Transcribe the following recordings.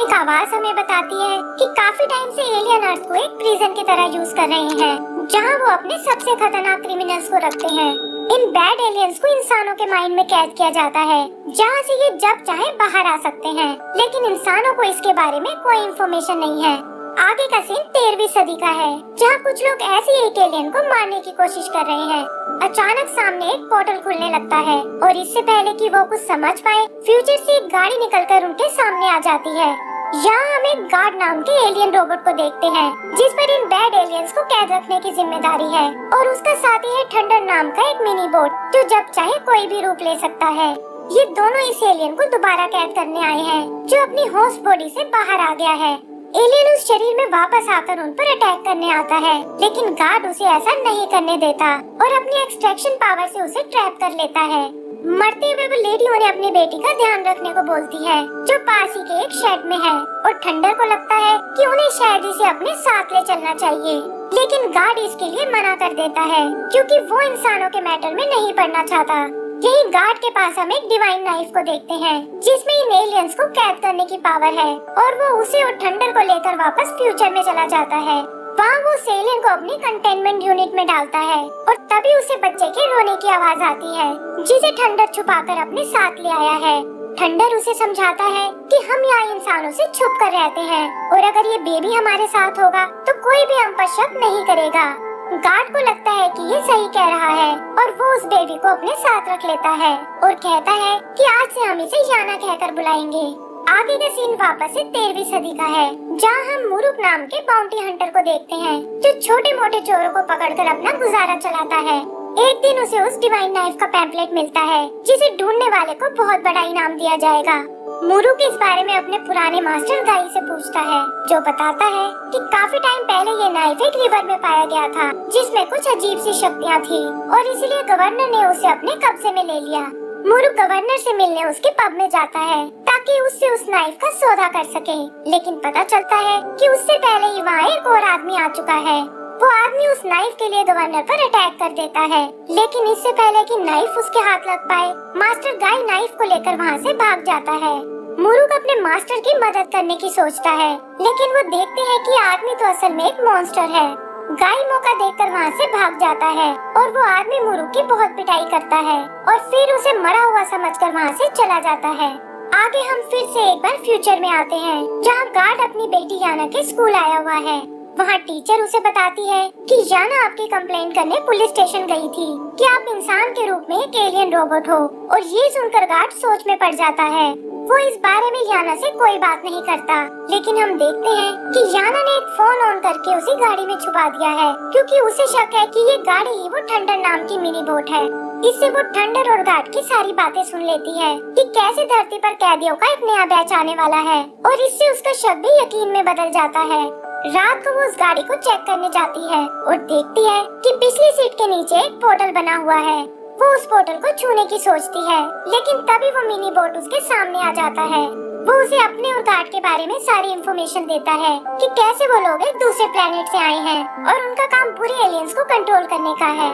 एक आवाज हमें बताती है कि काफी टाइम से एलियन अर्थ को एक प्रिजन की तरह यूज कर रहे हैं, जहां वो अपने सबसे खतरनाक क्रिमिनल्स को रखते हैं। इन बैड एलियंस को इंसानों के माइंड में कैद किया जाता है, जहां से ये जब चाहे बाहर आ सकते हैं, लेकिन इंसानों को इसके बारे में कोई इन्फॉर्मेशन नहीं है। आगे का सीन 13वीं सदी का है, जहां कुछ लोग ऐसे एक एलियन को मारने की कोशिश कर रहे हैं। अचानक सामने एक पोर्टल खुलने लगता है और इससे पहले कि वो कुछ समझ पाए, फ्यूचर से एक गाड़ी निकलकर उनके सामने आ जाती है। यहाँ हम एक गार्ड नाम के एलियन रोबोट को देखते हैं, जिस पर इन बैड एलियंस को कैद रखने की जिम्मेदारी है, और उसका साथी है थंडर नाम का एक मिनी बोट, जो जब चाहे कोई भी रूप ले सकता है। ये दोनों इस एलियन को दोबारा कैद करने आए हैं, जो अपनी होस्ट बॉडी से बाहर आ गया है। एलियन उस शरीर में वापस आकर उन पर अटैक करने आता है, लेकिन गार्ड उसे ऐसा नहीं करने देता और अपनी एक्सट्रैक्शन पावर से उसे ट्रैप कर लेता है। मरते हुए वो लेडी उन्हें अपनी बेटी का ध्यान रखने को बोलती है, जो पास ही के एक शेड में है, और थंडर को लगता है कि उन्हें शायद इसे अपने साथ ले चलना चाहिए, लेकिन गार्ड इसके लिए मना कर देता है, क्योंकि वो इंसानों के मैटर में नहीं पड़ना चाहता। यही गार्ड के पास हम एक डिवाइन नाइफ को देखते हैं, जिसमें इन एलियंस को कैद करने की पावर है, और वो उसे और थंडर को लेकर वापस फ्यूचर में चला जाता है। वहाँ वो एलियन को अपनी कंटेनमेंट यूनिट में डालता है, और तभी उसे बच्चे के रोने की आवाज आती है, जिसे थंडर छुपाकर अपने साथ ले आया है। थंडर उसे समझाता है कि हम यहाँ इंसानों से छुप कर रहते हैं, और अगर ये बेबी हमारे साथ होगा तो कोई भी हम पर शक नहीं करेगा। गार्ड को लगता है कि ये सही कह रहा है, और वो उस बेबी को अपने साथ रख लेता है और कहता है कि आज से हम इसे याना कहकर बुलाएंगे। आगे का सीन वापस से 13वीं सदी का है, जहाँ हम मुरुक नाम के बाउंटी हंटर को देखते हैं, जो छोटे मोटे चोरों को पकड़कर अपना गुजारा चलाता है। एक दिन उसे उस डिवाइन नाइफ का पैम्पलेट मिलता है, जिसे ढूंढने वाले को बहुत बड़ा इनाम दिया जाएगा। मुरुक इस बारे में अपने पुराने मास्टर गाई से पूछता है, जो बताता है कि काफी टाइम पहले ये नाइफ एक रिवर में पाया गया था, जिसमें कुछ अजीब सी शक्तियाँ थी, और इसलिए गवर्नर ने उसे अपने कब्जे में ले लिया। मुरुक गवर्नर से मिलने उसके पब में जाता है, ताकि उससे उस नाइफ का सौदा कर सके, लेकिन पता चलता है कि उससे पहले ही वहाँ एक और आदमी आ चुका है। वो आदमी उस नाइफ के लिए गवर्नर पर अटैक कर देता है, लेकिन इससे पहले कि नाइफ उसके हाथ लग पाए, मास्टर गाय नाइफ को लेकर वहाँ से भाग जाता है। मुरुक अपने मास्टर की मदद करने की सोचता है, लेकिन वो देखते हैं कि आदमी तो असल में एक मॉन्स्टर है। गाय मौका देखकर वहाँ से भाग जाता है, और वो आदमी मुरुक की बहुत पिटाई करता है, और फिर उसे मरा हुआ समझकर वहाँ से चला जाता है। आगे हम फिर से एक बार फ्यूचर में आते हैं, जहाँ गार्ड अपनी बेटी याना के स्कूल आया हुआ है। वहाँ टीचर उसे बताती है कि याना आपकी कंप्लेंट करने पुलिस स्टेशन गई थी कि आप इंसान के रूप में एक एलियन रोबोट हो, और ये सुनकर गार्ड सोच में पड़ जाता है। वो इस बारे में याना से कोई बात नहीं करता, लेकिन हम देखते हैं कि याना ने एक फोन ऑन करके उसी गाड़ी में छुपा दिया है, क्योंकि उसे शक है कि ये गाड़ी ही वो थंडर नाम की मिनी बोट है। इससे वो थंडर और गार्ड की सारी बातें सुन लेती है कि कैसे धरती पर कैदियों का एक नया बैच आने वाला है, और इससे उसका शक भी यकीन में बदल जाता है। रात को वो उस गाड़ी को चेक करने जाती है और देखती है कि पिछली सीट के नीचे एक पोर्टल बना हुआ है। वो उस पोर्टल को छूने की सोचती है, लेकिन तभी वो मिनी बोट उसके सामने आ जाता है। वो उसे अपने और गार्ड के बारे में सारी इन्फॉर्मेशन देता है कि कैसे वो लोग एक दूसरे प्लेनेट से आए हैं, और उनका काम पूरे एलियंस को कंट्रोल करने का है।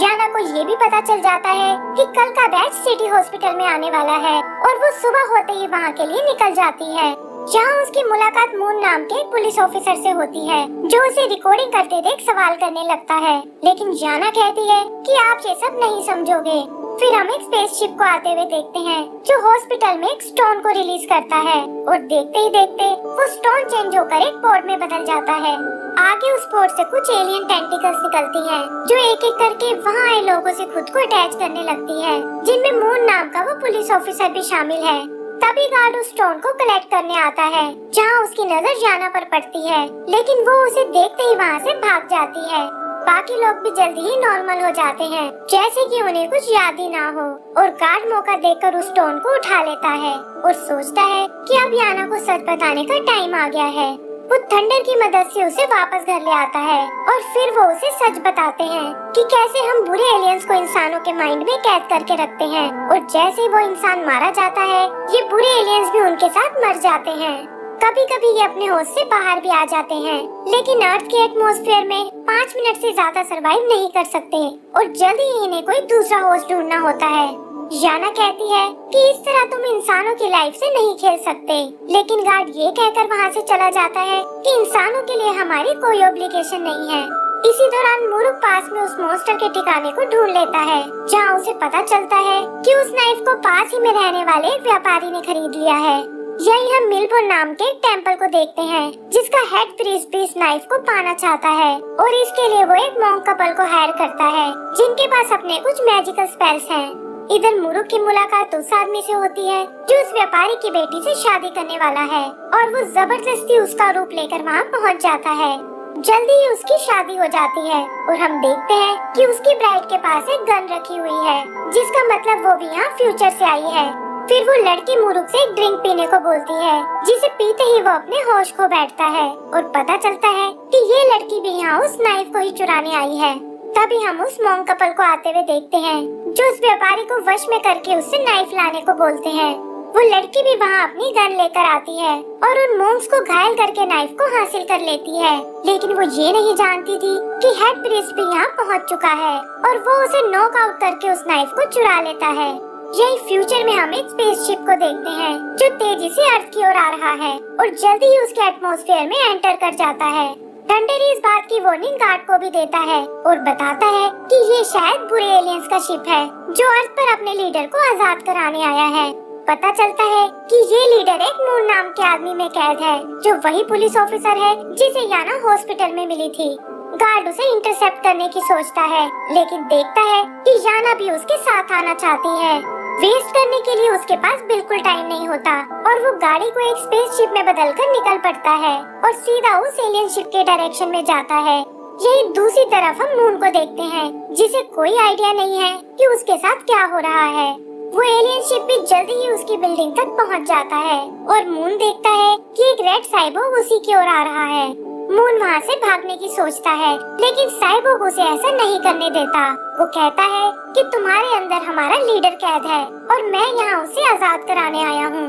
याना को ये भी पता चल जाता है कि कल का बैच सिटी हॉस्पिटल में आने वाला है, और वो सुबह होते ही वहाँ के लिए निकल जाती है, जहाँ उसकी मुलाकात मून नाम के पुलिस ऑफिसर से होती है, जो उसे रिकॉर्डिंग करते देख सवाल करने लगता है, लेकिन याना कहती है कि आप ये सब नहीं समझोगे। फिर हम एक स्पेसशिप को आते हुए देखते हैं, जो हॉस्पिटल में एक स्टोन को रिलीज करता है, और देखते ही देखते वो स्टोन चेंज होकर एक पोर्ट में बदल जाता है। आगे उस पोर्ट से कुछ एलियन टेंटिकल्स निकलती हैं, जो एक एक करके वहाँ आए लोगों से खुद को अटैच करने लगती है, जिनमें मून नाम का वो पुलिस ऑफिसर भी शामिल है। तभी गार्ड उस स्टोन को कलेक्ट करने आता है, जहाँ उसकी नजर याना पर पड़ती है, लेकिन वो उसे देखते ही वहाँ से भाग जाती है। बाकी लोग भी जल्दी ही नॉर्मल हो जाते हैं, जैसे कि उन्हें कुछ याद ही ना हो, और गार्ड मौका देखकर उस स्टोन को उठा लेता है और सोचता है कि अब याना को सच बताने का टाइम आ गया है। वो थंडर की मदद से उसे वापस घर ले आता है, और फिर वो उसे सच बताते हैं कि कैसे हम बुरे एलियंस को इंसानों के माइंड में कैद करके रखते हैं, और जैसे वो इंसान मारा जाता है, ये बुरे एलियंस भी उनके साथ मर जाते हैं। कभी कभी ये अपने होस्ट से बाहर भी आ जाते हैं, लेकिन अर्थ के एटमॉस्फेयर में 5 मिनट से ज्यादा सरवाइव नहीं कर सकते, और जल्दी ही इन्हें कोई दूसरा होस्ट ढूंढना होता है। याना कहती है कि इस तरह तुम इंसानों की लाइफ से नहीं खेल सकते, लेकिन गार्ड ये कहकर वहाँ से चला जाता है कि इंसानों के लिए हमारी कोई ऑब्लिगेशन नहीं है। इसी दौरान मुरुक पास में उस मॉन्स्टर के ठिकाने को ढूंढ लेता है, जहाँ उसे पता चलता है कि उस नाइफ को पास ही में रहने वाले एक व्यापारी ने खरीद लिया है। यही हम मिलबोर्न नाम के एक टेम्पल को देखते हैं, जिसका हेड प्रीस्ट भी इस नाइफ को पाना चाहता है और इसके लिए वो एक मॉन्क कपल को हायर करता है, जिनके पास अपने कुछ मैजिकल स्पेल्स हैं। इधर मुरुक की मुलाकात उस आदमी से होती है जो उस व्यापारी की बेटी से शादी करने वाला है, और वो जबरदस्ती उसका रूप लेकर वहाँ पहुँच जाता है। जल्दी ही उसकी शादी हो जाती है और हम देखते हैं कि उसकी ब्राइड के पास एक गन रखी हुई है, जिसका मतलब वो भी यहाँ फ्यूचर से आई है। फिर वो लड़की मुरुक से एक ड्रिंक पीने को बोलती है, जिसे पीते ही वो अपने होश खो बैठता है और पता चलता है कि ये लड़की भी यहाँ उस नाइफ को ही चुराने आई है। तभी हम उस मॉन्क कपल को आते हुए देखते हैं, जो उस व्यापारी को वश में करके उससे नाइफ लाने को बोलते हैं। वो लड़की भी वहाँ अपनी गन लेकर आती है और उन मॉन्क्स को घायल करके नाइफ को हासिल कर लेती है, लेकिन वो ये नहीं जानती थी कि हेड प्रीस्ट भी यहाँ पहुँच चुका है और वो उसे नॉक आउट करके उस नाइफ को चुरा लेता है। यही फ्यूचर में हम एक स्पेसशिप को देखते हैं, जो तेजी से अर्थ की ओर आ रहा है और जल्दी ही उसके एटमॉस्फेयर में एंटर कर जाता है। थंडर इस बात की वार्निंग गार्ड को भी देता है और बताता है कि ये शायद बुरे एलियंस का शिप है, जो अर्थ पर अपने लीडर को आजाद कराने आया है। पता चलता है कि ये लीडर एक मून नाम के आदमी में कैद है, जो वही पुलिस ऑफिसर है जिसे याना हॉस्पिटल में मिली थी। गार्ड उसे इंटरसेप्ट करने की सोचता है, लेकिन देखता है कि याना भी उसके साथ आना चाहती है। वेस्ट करने के लिए उसके पास बिल्कुल टाइम नहीं होता और वो गाड़ी को एक स्पेसशिप में बदलकर निकल पड़ता है और सीधा उस एलियन शिप के डायरेक्शन में जाता है। यही दूसरी तरफ हम मून को देखते हैं, जिसे कोई आइडिया नहीं है कि उसके साथ क्या हो रहा है। वो एलियन शिप भी जल्दी ही उसकी बिल्डिंग तक पहुंच जाता है और मून देखता है कि एक रेड साइबोर्ग उसी की ओर आ रहा है। मून वहाँ से भागने की सोचता है, लेकिन साइबोर्ग उसे ऐसा नहीं करने देता। वो कहता है कि तुम्हारे अंदर हमारा लीडर कैद है और मैं यहाँ उसे आजाद कराने आया हूँ।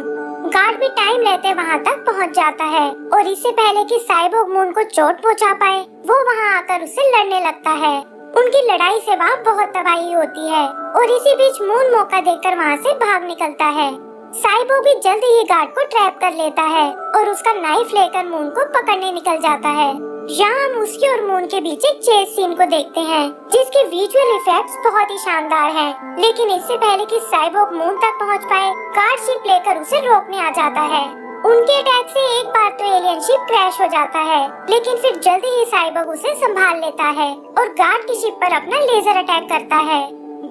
गार्ड भी टाइम लेते वहाँ तक पहुँच जाता है और इससे पहले कि साइबोर्ग मून को चोट पहुँचा पाए, वो वहाँ आकर उससे लड़ने लगता है। उनकी लड़ाई से वहाँ बहुत तबाही होती है और इसी बीच मून मौका देखकर वहाँ से भाग निकलता है। साइबोर्ग भी जल्दी ही गार्ड को ट्रैप कर लेता है और उसका नाइफ लेकर मून को पकड़ने निकल जाता है। यहाँ हम उसकी और मून के बीच एक चेस सीन को देखते हैं, जिसके विजुअल इफेक्ट्स बहुत ही शानदार हैं। लेकिन इससे पहले कि साइबोर्ग मून तक पहुँच पाए, गार्ड शिप लेकर उसे रोकने आ जाता है। उनके अटैक से एक बार तो एलियन शिप क्रैश हो जाता है, लेकिन फिर जल्दी ही साइबोर्ग उसे संभाल लेता है और गार्ड की शिप पर अपना लेजर अटैक करता है।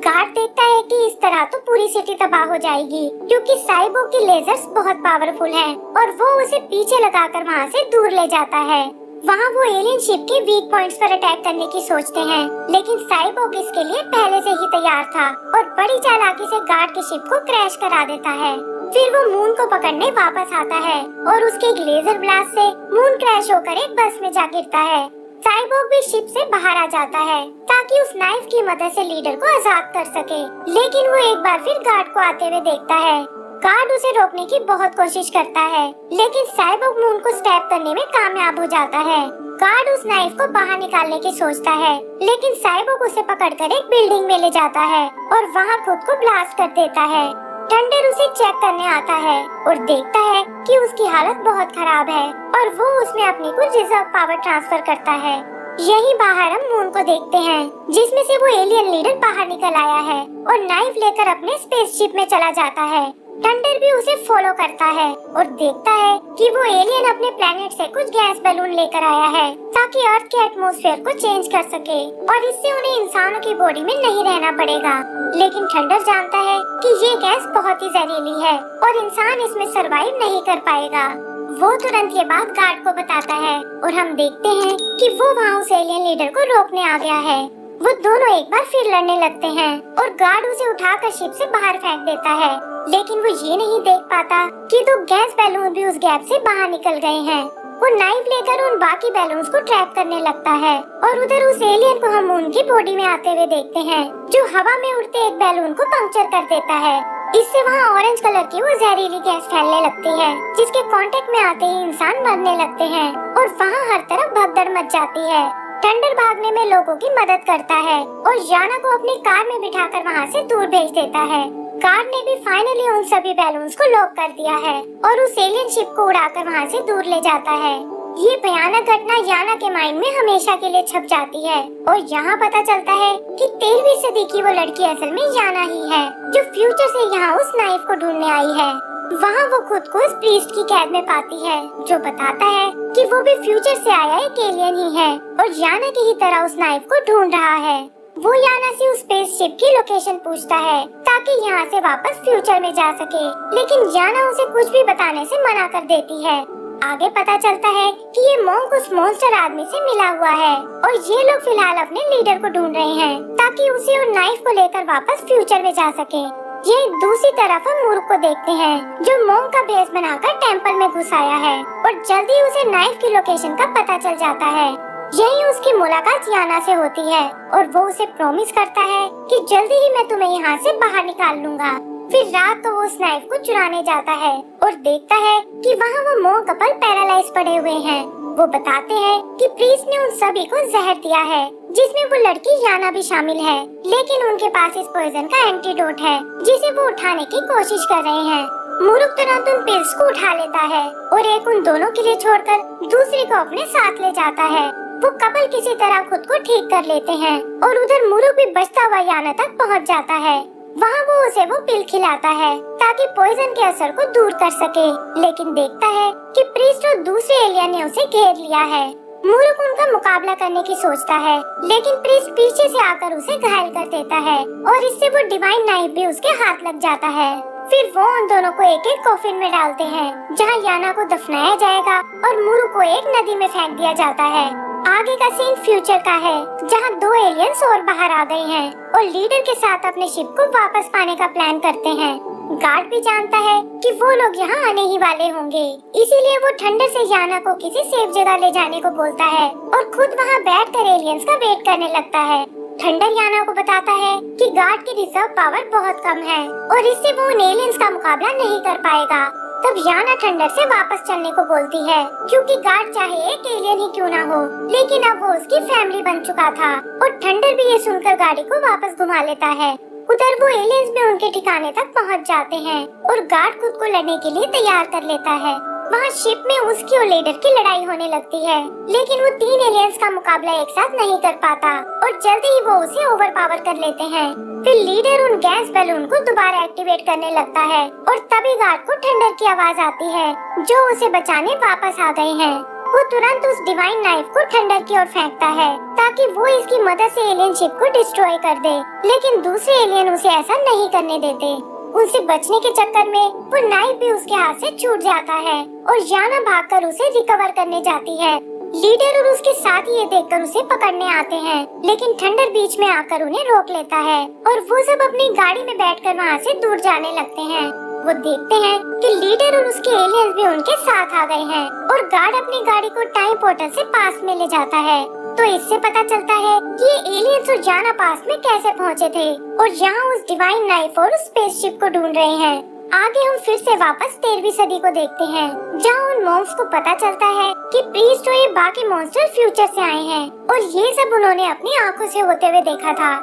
गार्ड देखता है कि इस तरह तो पूरी सिटी तबाह हो जाएगी, क्योंकि साइबोर्ग की लेजर्स बहुत पावरफुल हैं और वो उसे पीछे लगाकर वहाँ से दूर ले जाता है। वहाँ वो एलियन शिप के वीक पॉइंट्स पर अटैक करने की सोचते हैं, लेकिन साइबोर्ग इसके लिए पहले से ही तैयार था और बड़ी चालाकी से गार्ड की शिप को क्रैश करा देता है। फिर वो मून को पकड़ने वापस आता है और उसके एक लेजर ब्लास्ट से मून क्रैश होकर एक बस में जा गिरता है। साइबोर्ग भी शिप से बाहर आ जाता है ताकि उस नाइफ की मदद से लीडर को आजाद कर सके, लेकिन वो एक बार फिर गार्ड को आते हुए देखता है। गार्ड उसे रोकने की बहुत कोशिश करता है, लेकिन साइबोर्ग मून को स्टैब करने में कामयाब हो जाता है। गार्ड उस नाइफ को बाहर निकालने की सोचता है, लेकिन साइबोर्ग उसे पकड़कर एक बिल्डिंग में ले जाता है और वहाँ खुद को ब्लास्ट कर देता है। थंडर उसे चेक करने आता है और देखता है कि उसकी हालत बहुत खराब है और वो उसमें अपनी कुछ रिजर्व पावर ट्रांसफर करता है। यही बाहर हम मून को देखते हैं, जिसमें से वो एलियन लीडर बाहर निकल आया है और नाइफ लेकर अपने स्पेसशिप में चला जाता है। थंडर भी उसे फॉलो करता है और देखता है कि वो एलियन अपने प्लेनेट से कुछ गैस बैलून लेकर आया है ताकि अर्थ के एटमॉस्फेयर को चेंज कर सके और इससे उन्हें इंसानों की बॉडी में नहीं रहना पड़ेगा। लेकिन थंडर जानता है कि ये गैस बहुत ही जहरीली है और इंसान इसमें सरवाइव नहीं कर पाएगा। वो तुरंत ये बात गार्ड को बताता है और हम देखते हैं कि वो वहाँ उस एलियन लीडर को रोकने आ गया है। वो दोनों एक बार फिर लड़ने लगते हैं और गार्ड उसे उठाकर शिप से बाहर फेंक देता है, लेकिन वो ये नहीं देख पाता कि दो गैस बैलून भी उस गैप से बाहर निकल गए हैं। वो नाइफ लेकर उन बाकी बैलून्स को ट्रैप करने लगता है और उधर उस एलियन को हम उनकी बॉडी में आते हुए देखते हैं, जो हवा में उड़ते एक बैलून को पंक्चर कर देता है। इससे वहाँ ऑरेंज कलर की वो जहरीली गैस फैलने लगती है, जिसके कांटेक्ट में आते ही इंसान मरने लगते हैं और वहाँ हर तरफ भगदड़ मच जाती है। थंडर भागने में लोगों की मदद करता है और याना को अपनी कार में बिठाकर वहाँ से दूर भेज देता है। गार्ड ने भी फाइनली उन सभी बैलून्स को लॉक कर दिया है और उस एलियन शिप को उड़ाकर वहाँ से दूर ले जाता है। ये भयानक घटना याना के माइंड में हमेशा के लिए छप जाती है और यहाँ पता चलता है कि 13वीं सदी की वो लड़की असल में याना ही है, जो फ्यूचर से यहाँ उस नाइफ को ढूंढने आई है। वहाँ वो खुद को उस प्रीस्ट की कैद में पाती है, जो बताता है कि वो भी फ्यूचर से आया एक एलियन ही है और याना की ही तरह उस नाइफ को ढूंढ रहा है। वो याना से उस स्पेसशिप की लोकेशन पूछता है ताकि यहाँ से वापस फ्यूचर में जा सके, लेकिन याना उसे कुछ भी बताने से मना कर देती है। आगे पता चलता है कि ये मॉन्क उस मॉन्स्टर आदमी से मिला हुआ है और ये लोग फिलहाल अपने लीडर को ढूंढ रहे हैं ताकि उसे और नाइफ को लेकर वापस फ्यूचर में जा सके। ये दूसरी तरफ हम मूर्ख को देखते हैं, जो मॉन्क का भेष बनाकर टेंपल में घुस आया है और जल्दी उसे नाइफ की लोकेशन का पता चल जाता है। यही उसकी मुलाकात याना से होती है और वो उसे प्रॉमिस करता है कि जल्दी ही मैं तुम्हें यहाँ से बाहर निकाल लूंगा। फिर रात को वो उस नाइफ को चुराने जाता है और देखता है कि वहाँ वो मॉन्क कपल पैरालाइज पड़े हुए हैं। वो बताते हैं कि प्रीस्ट ने उन सभी को जहर दिया है, जिसमें वो लड़की याना भी शामिल है, लेकिन उनके पास इस पॉइजन का एंटीडोट है जिसे वो उठाने की कोशिश कर रहे हैं। मुरुक तुरंत उन पिल्स को उठा लेता है और एक उन दोनों के लिए छोड़कर दूसरे को अपने साथ ले जाता है। वो कपल किसी तरह खुद को ठीक कर लेते हैं और उधर मुरुक भी बचता हुआ याना तक पहुंच जाता है। वहाँ वो उसे वो पिल खिलाता है ताकि पॉइजन के असर को दूर कर सके, लेकिन देखता है कि प्रीस्ट और दूसरे एलियन ने उसे घेर लिया है। मुरुक उनका मुकाबला करने की सोचता है, लेकिन प्रीस्ट पीछे से आकर उसे घायल कर देता है और इससे वो डिवाइन नाइफ भी उसके हाथ लग जाता है। फिर वो उन दोनों को एक एक कॉफिन में डालते हैं, जहाँ याना को दफनाया जाएगा और मुरुक को एक नदी में फेंक दिया जाता है। आगे का सीन फ्यूचर का है, जहाँ 2 एलियंस और बाहर आ गए हैं और लीडर के साथ अपने शिप को वापस पाने का प्लान करते हैं। गार्ड भी जानता है कि वो लोग यहाँ आने ही वाले होंगे, इसीलिए वो थंडर से याना को किसी सेफ जगह ले जाने को बोलता है और खुद वहाँ बैठकर एलियंस का वेट करने लगता है। थंडर याना को बताता है कि गार्ड की रिजर्व पावर बहुत कम है और इससे वो उन एलियंस का मुकाबला नहीं कर पाएगा। तब याना थंडर से वापस चलने को बोलती है, क्योंकि गार्ड चाहे एक एलियन ही क्यों ना हो, लेकिन अब वो उसकी फैमिली बन चुका था और थंडर भी ये सुनकर गाड़ी को वापस घुमा लेता है। उधर वो एलियंस भी उनके ठिकाने तक पहुंच जाते हैं और गार्ड खुद को लड़ने के लिए तैयार कर लेता है। वहाँ शिप में उसकी और लीडर की लड़ाई होने लगती है, लेकिन वो 3 एलियंस का मुकाबला एक साथ नहीं कर पाता और जल्दी ही वो उसे ओवरपावर कर लेते हैं। फिर लीडर उन गैस बैलून को दोबारा एक्टिवेट करने लगता है और तभी गार्ड को थंडर की आवाज आती है, जो उसे बचाने वापस आ गए हैं। वो तुरंत उस डिवाइन नाइफ को थंडर की ओर फेंकता है ताकि वो इसकी मदद से एलियन शिप को डिस्ट्रॉय कर दे, लेकिन दूसरे एलियन उसे ऐसा नहीं करने देते। उनसे बचने के चक्कर में वो नाइफ भी उसके हाथ से छूट जाता है और याना भागकर उसे रिकवर करने जाती है। लीडर और उसके साथी ये देखकर उसे पकड़ने आते हैं, लेकिन थंडर बीच में आकर उन्हें रोक लेता है और वो सब अपनी गाड़ी में बैठकर वहाँ से दूर जाने लगते हैं। वो देखते हैं कि लीडर और उसके एलियंस भी उनके साथ आ गए हैं और गार्ड अपनी गाड़ी को टाइम पोर्टल से पास में ले जाता है। तो इससे पता चलता है कि ये एलियंस और याना पास में कैसे पहुँचे थे और यहाँ उस डिवाइन नाइफ और उस स्पेसशिप को ढूंढ रहे हैं। आगे हम फिर से वापस 13वीं सदी को देखते हैं, जहाँ उन मॉन्क्स को पता चलता है कि प्रीस्ट और ये बाकी मॉन्स्टर फ्यूचर से आए हैं और ये सब उन्होंने अपनी आंखों से होते हुए देखा था।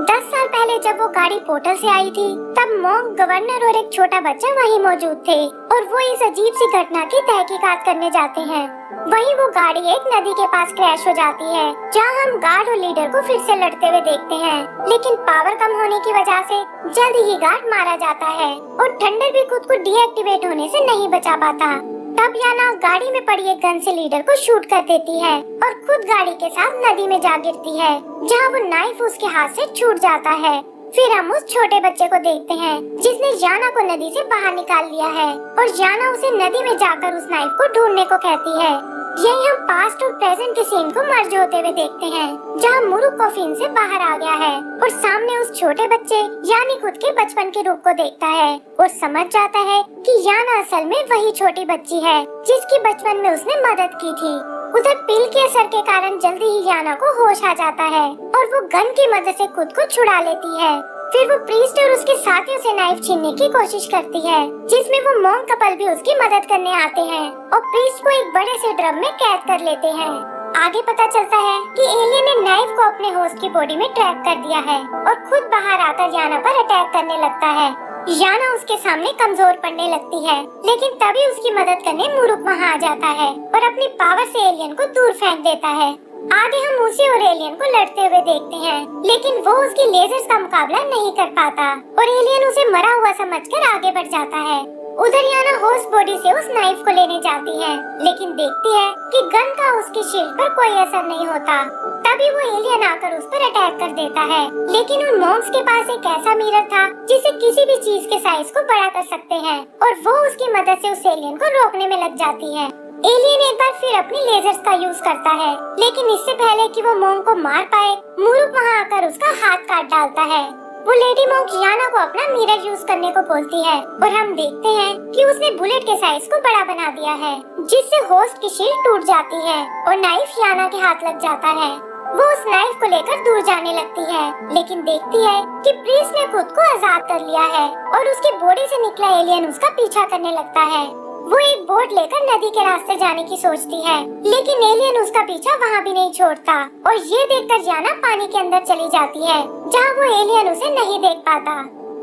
10 साल पहले जब वो गाड़ी पोर्टल से आई थी, तब मॉन्क, गवर्नर और एक छोटा बच्चा वहीं मौजूद थे और वो इस अजीब सी घटना की तहकीकात करने जाते हैं। वहीं वो गाड़ी एक नदी के पास क्रैश हो जाती है, जहां हम गार्ड और लीडर को फिर से लड़ते हुए देखते हैं, लेकिन पावर कम होने की वजह से जल्द ही गार्ड मारा जाता है और थंडर भी खुद को डीएक्टिवेट होने से नहीं बचा पाता। तब याना गाड़ी में पड़ी एक गन से लीडर को शूट कर देती है और खुद गाड़ी के साथ नदी में जा गिरती है, जहाँ वो नाइफ उसके हाथ से छूट जाता है। फिर हम उस छोटे बच्चे को देखते हैं जिसने याना को नदी से बाहर निकाल लिया है और याना उसे नदी में जाकर उस नाइफ को ढूंढने को कहती है। यही हम पास्ट और प्रेजेंट के सीन को मर्ज होते हुए देखते हैं, जहाँ मुरुक कॉफिन से बाहर आ गया है और सामने उस छोटे बच्चे यानी खुद के बचपन के रूप को देखता है और समझ जाता है कि याना असल में वही छोटी बच्ची है जिसकी बचपन में उसने मदद की थी। उधर पिल के असर के कारण जल्दी ही याना को होश आ जाता है और वो गन की मदद से खुद को छुड़ा लेती है। फिर वो प्रीस्ट और उसके साथियों से नाइफ छीनने की कोशिश करती है, जिसमें वो मॉन्क कपल भी उसकी मदद करने आते हैं और प्रीस्ट को एक बड़े से ड्रम में कैद कर लेते हैं। आगे पता चलता है कि एलियन ने नाइफ को अपने होस्ट की बॉडी में ट्रैप कर दिया है और खुद बाहर आकर याना पर अटैक करने लगता है। याना उसके सामने कमजोर पड़ने लगती है, लेकिन तभी उसकी मदद करने मुरुक वहाँ आ जाता है और अपनी पावर से एलियन को दूर फेंक देता है। आगे हम उसी और एलियन को लड़ते हुए देखते हैं, लेकिन वो उसकी लेजर्स का मुकाबला नहीं कर पाता और एलियन उसे मरा हुआ समझकर आगे बढ़ जाता है। उधर याना होस्ट बॉडी से उस नाइफ को लेने जाती है, लेकिन देखती है कि गन का उसकी शील्ड पर कोई असर नहीं होता। तभी वो एलियन आकर उस पर अटैक कर देता है, लेकिन उन मॉन्क्स के पास एक ऐसा मिरर था जिसे किसी भी चीज के साइज को बड़ा कर सकते हैं और वो उसकी मदद से उस एलियन को रोकने में लग जाती है। एलियन एक बार फिर अपनी लेजर्स का यूज करता है, लेकिन इससे पहले कि वो मॉन्क को मार पाए, मुरुक वहाँ आकर उसका हाथ काट डालता है। वो लेडी मॉन्क याना को अपना मिरर यूज करने को बोलती है और हम देखते हैं कि उसने बुलेट के साइज को बड़ा बना दिया है, जिससे होस्ट की शील्ड टूट जाती है और नाइफ याना के हाथ लग जाता है। वो उस नाइफ को लेकर दूर जाने लगती है, लेकिन देखती है कि प्रीस्ट ने खुद को आजाद कर लिया है और उसकी बॉडी से निकला एलियन उसका पीछा करने लगता है। वो एक बोट लेकर नदी के रास्ते जाने की सोचती है, लेकिन एलियन उसका पीछा वहाँ भी नहीं छोड़ता और ये देखकर याना पानी के अंदर चली जाती है, जहाँ वो एलियन उसे नहीं देख पाता।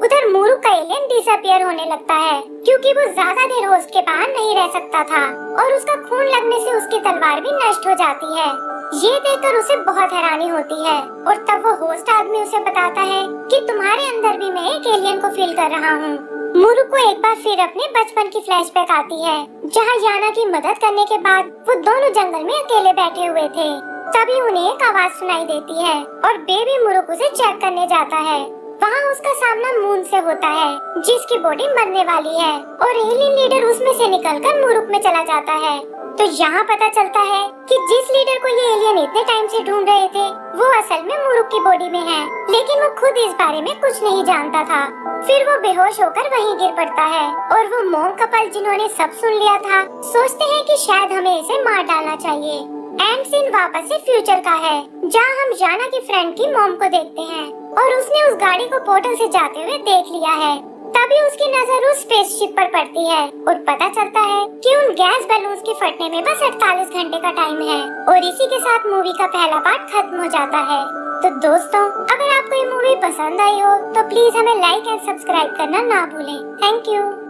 उधर मुरुक का एलियन डिसअपियर होने लगता है, क्योंकि वो ज्यादा देर होस्ट के बाहर नहीं रह सकता था और उसका खून लगने से उसकी तलवार भी नष्ट हो जाती है। ये देखकर उसे बहुत हैरानी होती है और तब वो होस्ट आदमी उसे बताता है कि तुम्हारे अंदर भी मैं एक एलियन को फील कर रहा हूँ। मुरुक को एक बार फिर अपने बचपन की फ्लैशबैक आती है, जहाँ याना की मदद करने के बाद वो दोनों जंगल में अकेले बैठे हुए थे। तभी उन्हें एक आवाज सुनाई देती है और बेबी मुरुक उसे चेक करने जाता है। वहाँ उसका सामना मून से होता है, जिसकी बॉडी मरने वाली है और एलियन लीडर उसमें से निकलकर मुरुक में चला जाता है। तो यहाँ पता चलता है कि जिस लीडर को ये एलियन इतने टाइम से ढूंढ रहे थे, वो असल में मुरुक की बॉडी में है, लेकिन वो खुद इस बारे में कुछ नहीं जानता था। फिर वो बेहोश होकर वहीं गिर पड़ता है और वो मॉन्क कपल जिन्होंने सब सुन लिया था, सोचते हैं कि शायद हमें इसे मार डालना चाहिए। एंड सीन वापस से फ्यूचर का है, जहाँ हम याना की फ्रेंड की मॉम को देखते हैं और उसने उस गाड़ी को पोर्टल से जाते हुए देख लिया है। तभी उसकी नजर उस स्पेसशिप पर पड़ती है और पता चलता है कि उन गैस बैलून्स के फटने में बस 48 घंटे का टाइम है और इसी के साथ मूवी का पहला पार्ट खत्म हो जाता है। तो दोस्तों, अगर आपको ये मूवी पसंद आई हो तो प्लीज हमें लाइक एंड सब्सक्राइब करना ना भूलें। Thank you.